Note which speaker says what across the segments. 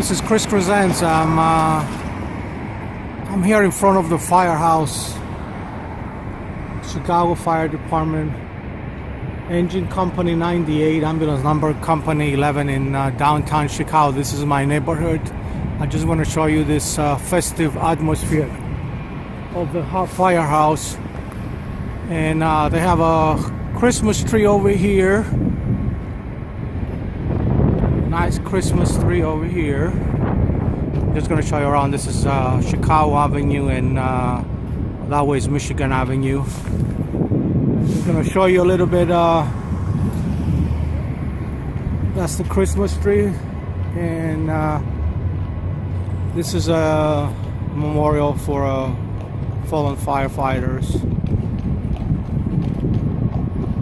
Speaker 1: This is Chris Crescents. I'm here in front of the Firehouse, Chicago Fire Department, Engine Company 98, Ambulance Number Company 11 in downtown Chicago. This is my neighborhood. I just want to show you this festive atmosphere of the Firehouse. And they have a Christmas tree over here. Nice Christmas tree over here. I'm just going to show you around. This is Chicago Avenue, and that way is Michigan Avenue. I'm going to show you a little bit. That's the Christmas tree, and this is a memorial for fallen firefighters.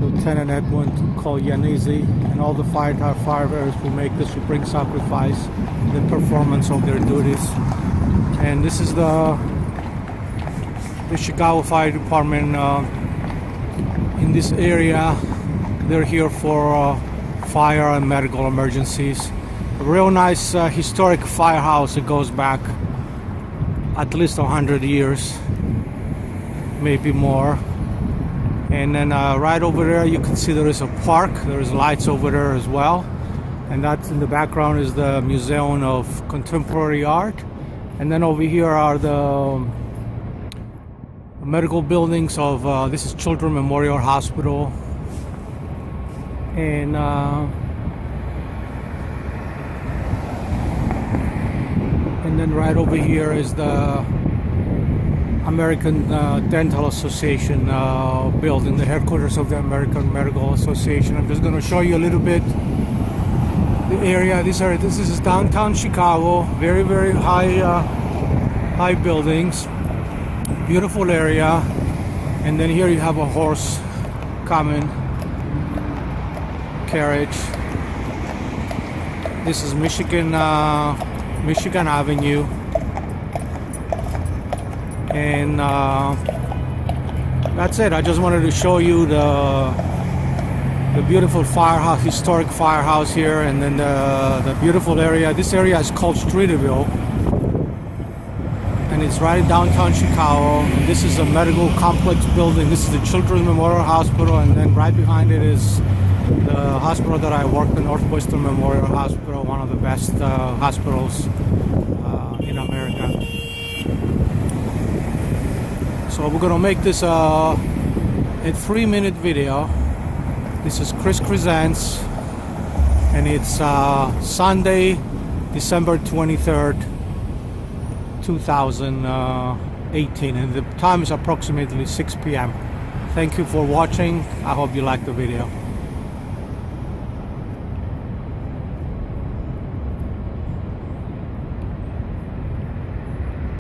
Speaker 1: Lieutenant Edwin Kolyanidze and all the firefighters who make the supreme sacrifice in the performance of their duties. And this is the Chicago Fire Department in this area. They're here for fire and medical emergencies. A real nice historic firehouse. It goes back at least 100 years, maybe more. And then right over there you can see there is a park. There's lights over there as well, and that's in the background is the Museum of Contemporary Art. And then over here are the medical buildings of this is Children's Memorial Hospital, and then right over here is the American Dental Association building, the headquarters of the American Medical Association. I'm just going to show you a little bit the area. This is downtown Chicago. Very, very high buildings, beautiful area. And then here you have a horse coming carriage. This is Michigan Avenue. And that's it. I just wanted to show you the beautiful firehouse, historic firehouse here, and then the beautiful area. This area is called Streeterville, and it's right in downtown Chicago. And this is a medical complex building. This is the Children's Memorial Hospital, and then right behind it is the hospital that I worked in, Northwestern Memorial Hospital, one of the best hospitals in America. So we're gonna make this a 3-minute video. This is Chris Crescents, and it's Sunday, December 23rd, 2018, and the time is approximately 6 p.m. Thank you for watching. I hope you liked the video.